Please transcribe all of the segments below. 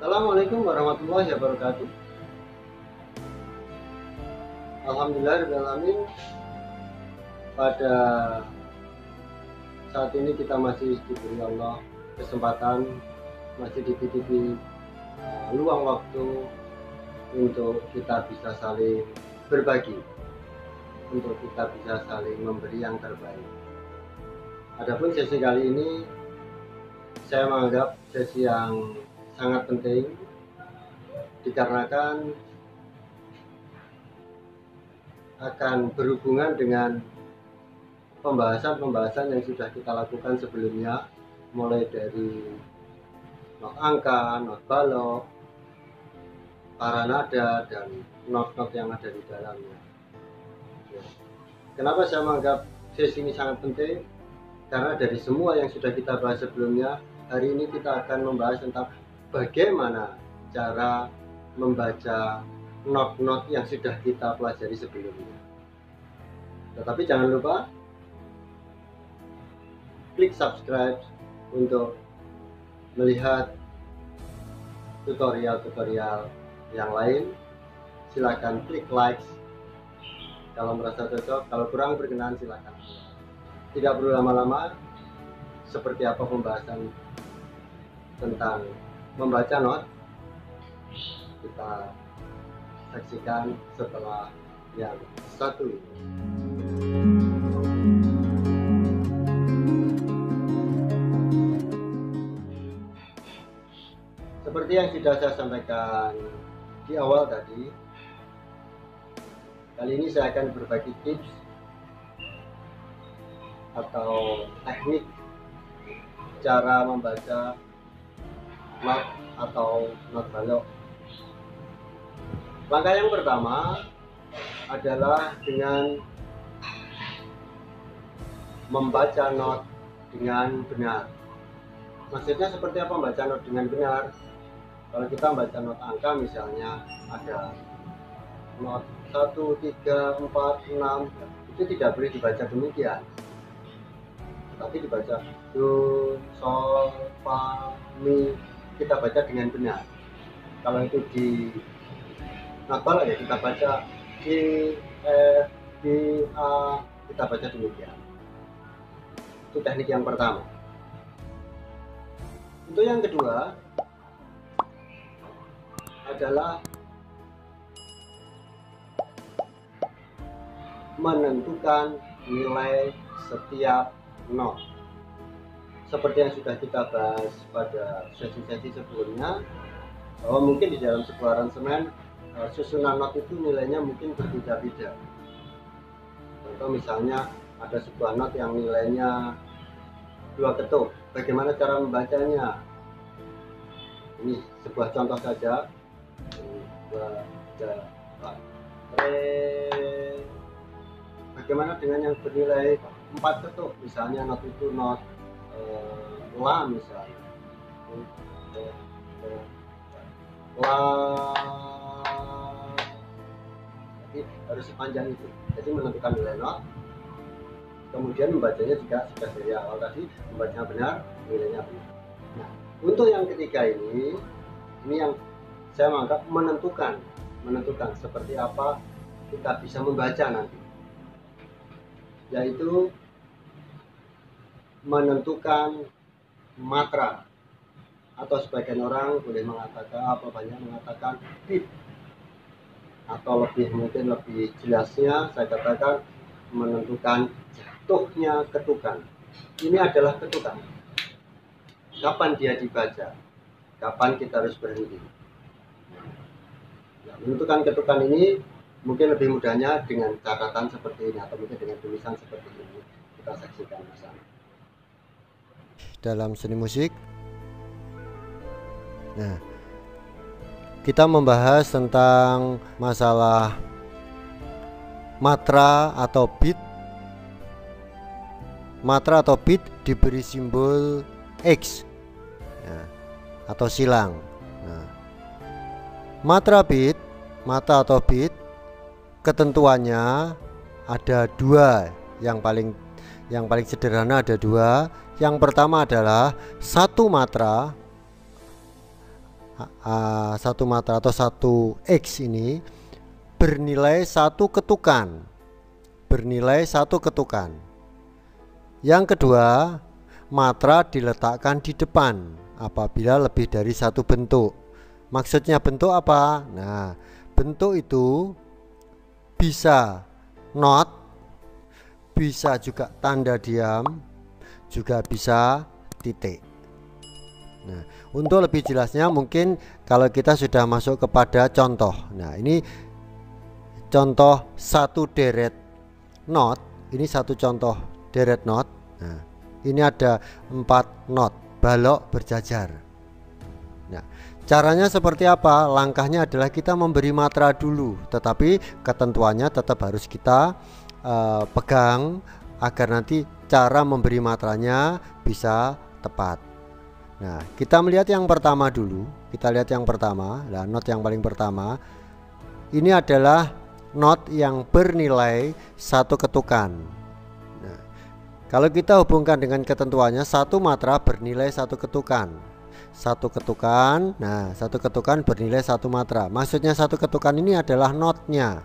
Assalamualaikum warahmatullahi wabarakatuh. Alhamdulillahirrahmanirrahim. Pada saat ini kita masih diberi Allah kesempatan, masih dititipi luang waktu untuk kita bisa saling berbagi, untuk kita bisa saling memberi yang terbaik. Adapun sesi kali ini saya menganggap sesi yang sangat penting dikarenakan akan berhubungan dengan pembahasan-pembahasan yang sudah kita lakukan sebelumnya, mulai dari not angka, not balok, para nada, dan not-not yang ada di dalamnya. Kenapa saya menganggap sesi ini sangat penting? Karena dari semua yang sudah kita bahas sebelumnya, hari ini kita akan membahas tentang bagaimana cara membaca not-not yang sudah kita pelajari sebelumnya. Tetapi jangan lupa klik subscribe untuk melihat tutorial-tutorial yang lain. Silakan klik like kalau merasa cocok, kalau kurang berkenan silakan. Tidak perlu lama-lama. Seperti apa pembahasan tentang membaca not, kita saksikan setelah yang satu ini. Seperti yang sudah saya sampaikan di awal tadi, kali ini saya akan berbagi tips atau teknik cara membaca not atau not balok. Langkah yang pertama adalah dengan membaca not dengan benar. Maksudnya seperti apa membaca not dengan benar? Kalau kita membaca not angka misalnya ada not 1, 3, 4, 6, itu tidak boleh dibaca demikian, tapi dibaca do, sol, fa, mi, kita baca dengan benar. Kalau itu di not balok ya kita baca G, F, B, A, kita baca demikian. Itu teknik yang pertama. Untuk yang kedua adalah menentukan nilai setiap not. Seperti yang sudah kita bahas pada sesi-sesi sebelumnya, bahwa mungkin di dalam sebuah aransemen susunan not itu nilainya mungkin berbeda-beda. Contoh misalnya ada sebuah not yang nilainya 2 ketuk, bagaimana cara membacanya? Ini sebuah contoh saja. 2, 3, 4, re. Bagaimana dengan yang bernilai 4 ketuk, misalnya not itu not la misalnya, la, jadi harus sepanjang itu. Jadi menentukan nilai not, kemudian membacanya juga sudah dari awal tadi, membacanya benar, nilainya benar. Nah, untuk yang ketiga ini yang saya menganggap menentukan seperti apa kita bisa membaca nanti, yaitu menentukan matra, atau sebagian orang boleh mengatakan banyak mengatakan beat, atau mungkin lebih jelasnya saya katakan menentukan jatuhnya ketukan. Ini adalah ketukan, kapan dia dibaca, kapan kita harus berhenti. Nah, menentukan ketukan ini mungkin lebih mudahnya dengan catatan seperti ini, atau mungkin dengan tulisan seperti ini. Kita saksikan bersama. Dalam seni musik, nah, kita membahas tentang masalah matra atau beat. Matra atau beat diberi simbol X, nah, atau silang. Nah, matra atau beat ketentuannya ada 2. Yang paling sederhana ada 2. Yang pertama adalah 1 matra satu matra atau satu X ini bernilai satu ketukan. Yang kedua, matra diletakkan di depan apabila lebih dari satu bentuk. Maksudnya bentuk apa? Nah, bentuk itu bisa not, bisa juga tanda diam, juga bisa titik. Nah, untuk lebih jelasnya mungkin kalau kita sudah masuk kepada contoh. Nah, ini contoh satu deret not. Ini satu contoh deret not. Nah, ini ada 4 not balok berjajar. Nah, caranya seperti apa? Langkahnya adalah kita memberi matra dulu, tetapi ketentuannya tetap harus kita pegang agar nanti cara memberi matranya bisa tepat. Nah, kita melihat yang pertama dulu. Kita lihat yang pertama. Nah, not yang paling pertama ini adalah not yang bernilai satu ketukan. Nah, kalau kita hubungkan dengan ketentuannya, satu matra bernilai satu ketukan. Satu ketukan. Nah, satu ketukan bernilai satu matra. Maksudnya satu ketukan ini adalah notnya.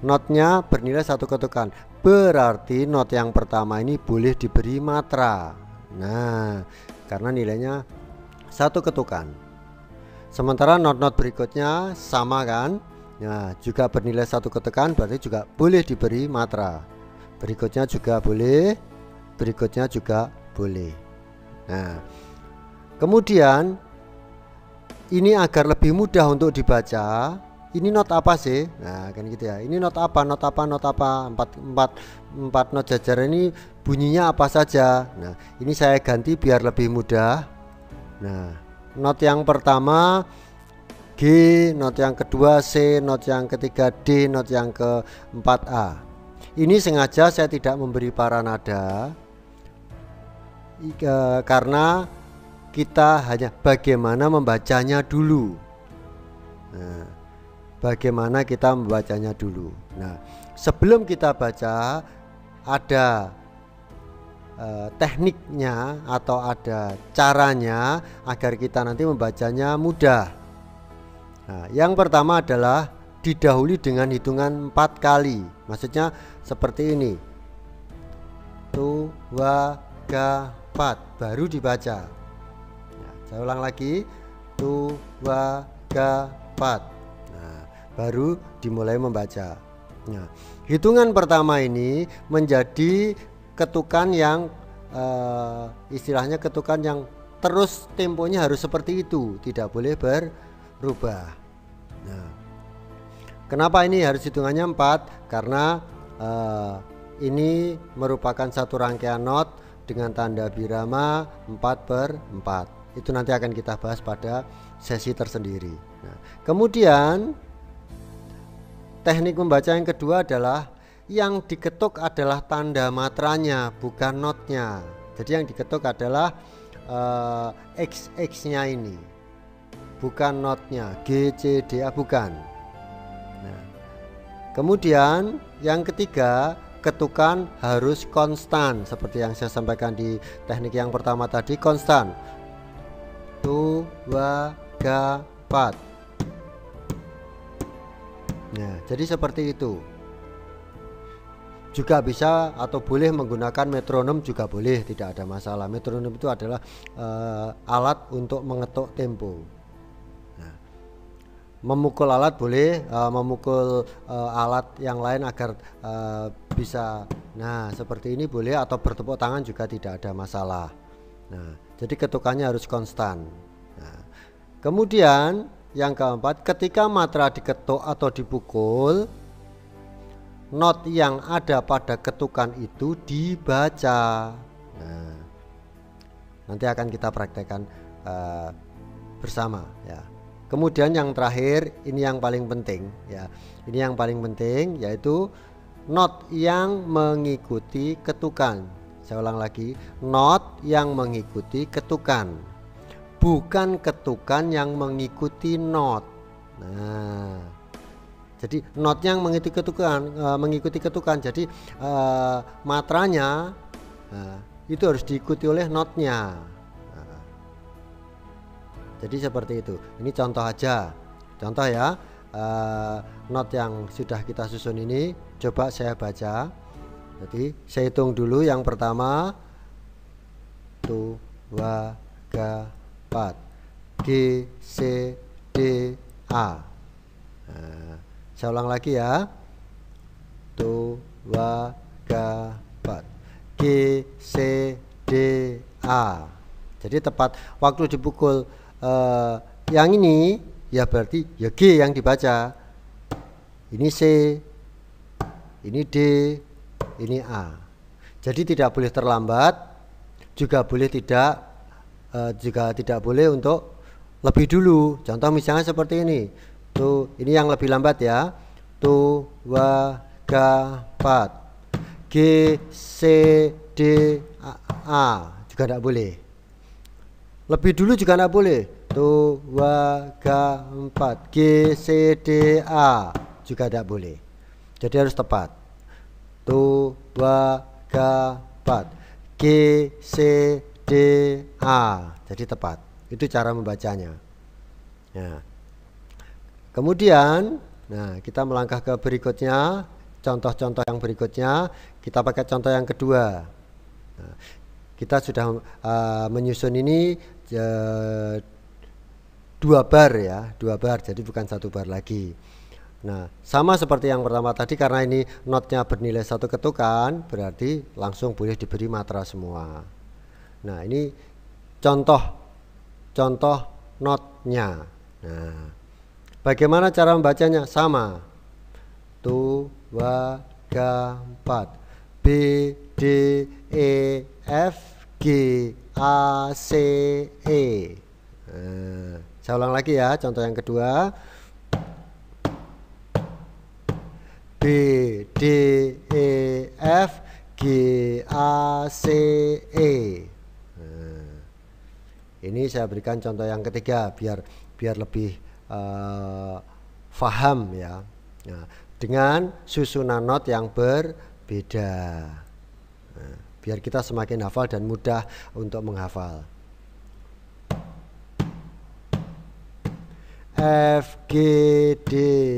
Notnya bernilai satu ketukan. Berarti not yang pertama ini boleh diberi matra. Nah, karena nilainya satu ketukan. Sementara not-not berikutnya sama kan? Nah, juga bernilai satu ketukan, berarti juga boleh diberi matra. Berikutnya juga boleh, berikutnya juga boleh. Nah, kemudian ini agar lebih mudah untuk dibaca. Ini not apa sih? Nah, kan gitu ya. Ini not apa? Not apa? Not apa? Empat not jajar ini bunyinya apa saja? Nah, ini saya ganti biar lebih mudah. Nah, not yang pertama G, not yang kedua C, not yang ketiga D, not yang keempat A. Ini sengaja saya tidak memberi paranada karena kita hanya bagaimana membacanya dulu. Nah, bagaimana kita membacanya dulu. Nah, sebelum kita baca ada tekniknya atau ada caranya agar kita nanti membacanya mudah. Nah, yang pertama adalah didahului dengan hitungan 4 kali. Maksudnya seperti ini. 1, 2, 3, 4 baru dibaca. Nah, saya ulang lagi. 1, 2, 3, 4. Baru dimulai membaca. Nah, hitungan pertama ini menjadi ketukan yang istilahnya ketukan yang terus temponya harus seperti itu, tidak boleh berubah. Nah, kenapa ini harus hitungannya 4? Karena ini merupakan satu rangkaian not dengan tanda birama 4/4. Itu nanti akan kita bahas pada sesi tersendiri. Nah, kemudian teknik membaca yang kedua adalah yang diketuk adalah tanda matranya, bukan notnya. Jadi yang diketuk adalah XX-nya ini, bukan notnya, G, C, D, A, bukan. Nah, kemudian yang ketiga, ketukan harus konstan seperti yang saya sampaikan di teknik yang pertama tadi, konstan. 1, 2, 3, 4. Nah, jadi seperti itu. Juga bisa atau boleh menggunakan metronom, juga boleh, tidak ada masalah. Metronom itu adalah alat untuk mengetuk tempo. Nah, memukul alat boleh, memukul alat yang lain agar bisa, nah seperti ini boleh, atau bertepuk tangan juga tidak ada masalah. Nah, jadi ketukannya harus konstan. Nah, kemudian yang keempat, ketika matra diketuk atau dipukul, not yang ada pada ketukan itu dibaca. Nah, nanti akan kita praktekkan bersama ya. Kemudian yang terakhir, ini yang paling penting ya. Ini yang paling penting, yaitu not yang mengikuti ketukan. Saya ulang lagi, not yang mengikuti ketukan, bukan ketukan yang mengikuti not. Nah, jadi not yang mengikuti ketukan, jadi matranya itu harus diikuti oleh notnya. Jadi seperti itu. Ini contoh aja. Contoh ya. Not yang sudah kita susun ini coba saya baca. Jadi saya hitung dulu. Yang pertama 1, 2, 3, 4 G, C, D, A. Saya ulang lagi ya. 1, 2, 3, 4 G, C, D, A. Jadi tepat waktu dipukul yang ini ya berarti ya G yang dibaca. Ini C, ini D, ini A. Jadi tidak boleh terlambat, juga tidak boleh untuk lebih dulu. Contoh misalnya seperti ini. Tuh, ini yang lebih lambat ya. 1, 2, 3, 4 G, C, D, A juga tidak boleh. Lebih dulu juga tidak boleh. 1, 2, 3, 4 G, C, D, A juga tidak boleh. Jadi harus tepat. 1, 2, 3, 4 G, C, D, A. Jadi tepat. Itu cara membacanya. Nah, kemudian kita melangkah ke berikutnya. Contoh-contoh yang berikutnya, kita pakai contoh yang kedua. Nah, kita sudah menyusun ini 2 bar ya, 2 bar, jadi bukan 1 bar lagi. Nah, sama seperti yang pertama tadi, karena ini notnya bernilai 1 ketukan, berarti langsung boleh diberi matra semua. Nah, ini contoh notnya. Nah, bagaimana cara membacanya? Sama. 1, 2, 3, 4 B, D, E, F, G, A, C, E. Saya ulang lagi ya, contoh yang kedua. B, D, E, F, G, A, C, E. Ini saya berikan contoh yang ketiga biar lebih paham ya. Nah, dengan susunan not yang berbeda. Nah, biar kita semakin hafal dan mudah untuk menghafal. F, G, D,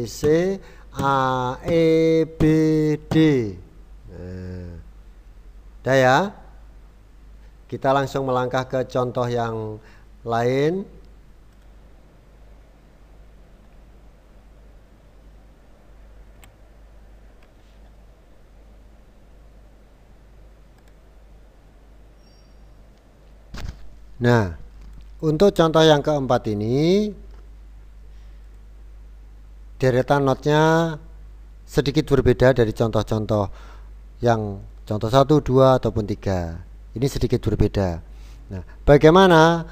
C, A, E, B, D. Udah ya. Kita langsung melangkah ke contoh yang lain. Nah, untuk contoh yang keempat ini, deretan notnya sedikit berbeda dari contoh-contoh yang contoh 1, 2, ataupun 3. Ini sedikit berbeda. Nah, bagaimana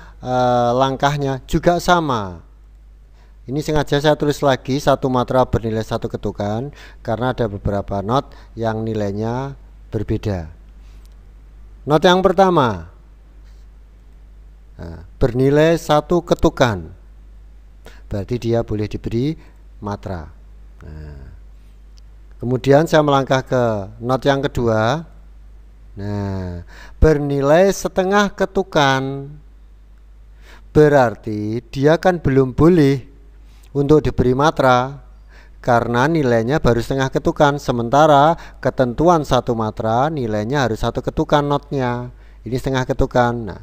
langkahnya? Juga sama. Ini sengaja saya tulis lagi 1 matra bernilai 1 ketukan, karena ada beberapa not yang nilainya berbeda. Not yang pertama bernilai 1 ketukan, berarti dia boleh diberi matra. Nah, kemudian saya melangkah ke not yang kedua. Nah, bernilai setengah ketukan, berarti dia kan belum boleh untuk diberi matra, karena nilainya baru setengah ketukan. Sementara ketentuan 1 matra nilainya harus 1 ketukan notnya. Ini setengah ketukan. Nah,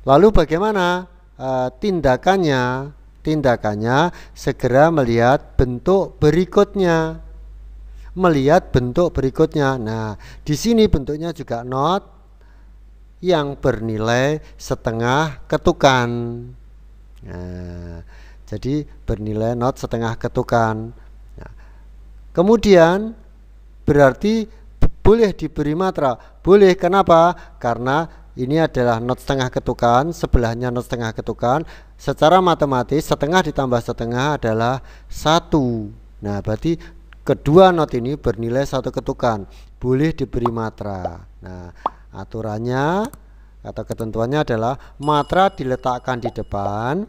lalu bagaimana tindakannya? Tindakannya segera melihat bentuk berikutnya. Nah, di sini bentuknya juga not yang bernilai setengah ketukan. Nah, jadi bernilai not setengah ketukan. Nah, kemudian berarti boleh diberi matra. Boleh, kenapa? Karena ini adalah not setengah ketukan, sebelahnya not setengah ketukan. Secara matematis setengah ditambah setengah adalah 1. Nah, berarti kedua not ini bernilai 1 ketukan, boleh diberi matra. Nah, aturannya atau ketentuannya adalah matra diletakkan di depan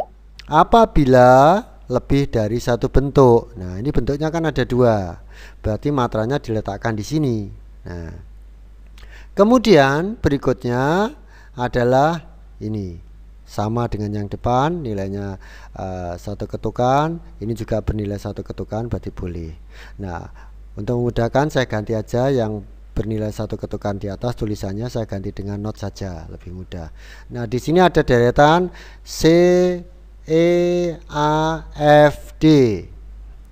apabila lebih dari 1 bentuk. Nah, ini bentuknya kan ada 2, berarti matranya diletakkan di sini. Nah, kemudian berikutnya adalah ini. sama dengan yang depan, nilainya 1 ketukan, ini juga bernilai 1 ketukan, berarti boleh. Nah, untuk memudahkan saya ganti aja yang bernilai 1 ketukan di atas, tulisannya saya ganti dengan not saja, lebih mudah. Nah, di sini ada deretan C, E, A, F, D.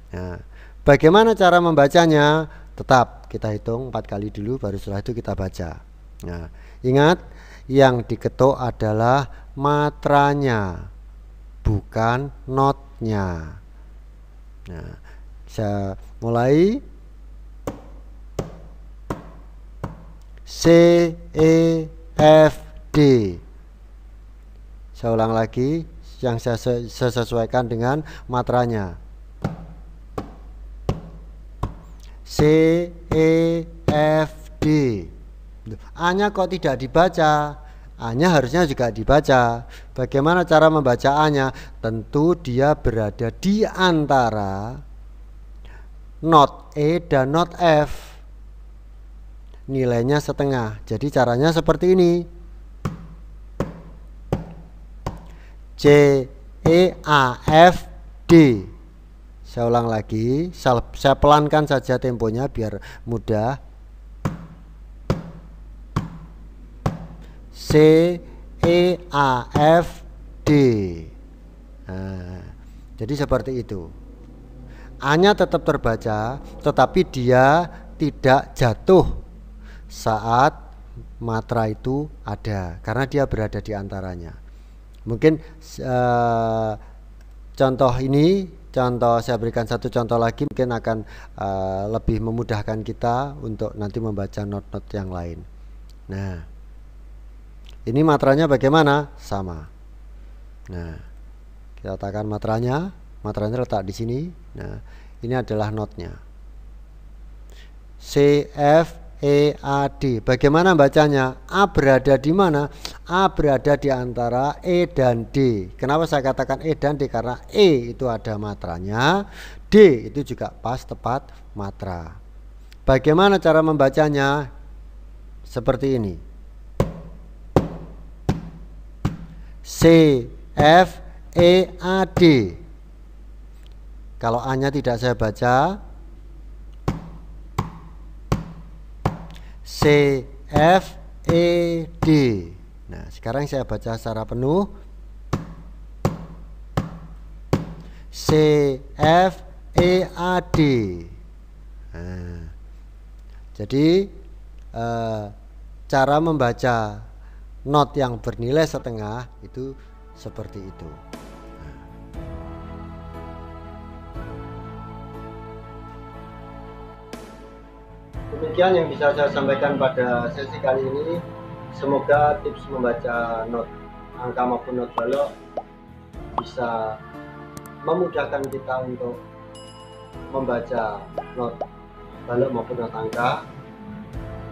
Nah, bagaimana cara membacanya? Tetap kita hitung 4 kali dulu, baru setelah itu kita baca. Nah, ingat yang diketuk adalah matranya, bukan notnya. Nah, saya mulai. C, E, F, D. Saya ulang lagi, yang saya sesuaikan dengan matranya. C, E, F, D. A-nya kok tidak dibaca? A-nya harusnya juga dibaca. Bagaimana cara membaca A-nya? Tentu dia berada di antara not E dan not F. Nilainya setengah. Jadi caranya seperti ini. C, E, A, F, D. Saya ulang lagi, saya pelankan saja temponya biar mudah. C, E, A, F, D. Nah, jadi seperti itu. A-nya tetap terbaca, tetapi dia tidak jatuh saat matra itu ada, karena dia berada di antaranya. Mungkin contoh ini, saya berikan satu contoh lagi, mungkin akan lebih memudahkan kita untuk nanti membaca not-not yang lain. Nah, ini matranya bagaimana? Sama. Nah, kita letakkan matranya letak di sini. Nah, ini adalah notnya. C, F, E, A, D. Bagaimana bacanya? A berada di mana? A berada di antara E dan D. Kenapa saya katakan E dan D? Karena E itu ada matranya, D itu juga pas tepat matra. Bagaimana cara membacanya? Seperti ini. C, F, E, A, D. Kalau A-nya tidak saya baca, C, F, E, D. Nah, sekarang saya baca secara penuh. C, F, E, A, D. Nah, jadi cara membaca not yang bernilai setengah itu seperti itu. Demikian yang bisa saya sampaikan pada sesi kali ini. Semoga tips membaca not angka maupun not balok bisa memudahkan kita untuk membaca not balok maupun not angka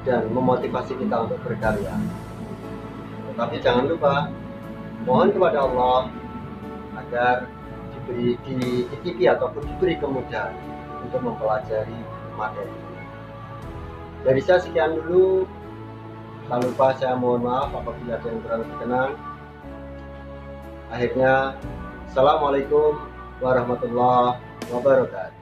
dan memotivasi kita untuk berkarya. Tetapi jangan lupa mohon kepada Allah agar dititipi ataupun diberi kemudahan untuk mempelajari materi. Dari saya sekian dulu. Tak lupa saya mohon maaf apabila ada yang kurang berkenan. Akhirnya, Assalamualaikum warahmatullahi wabarakatuh.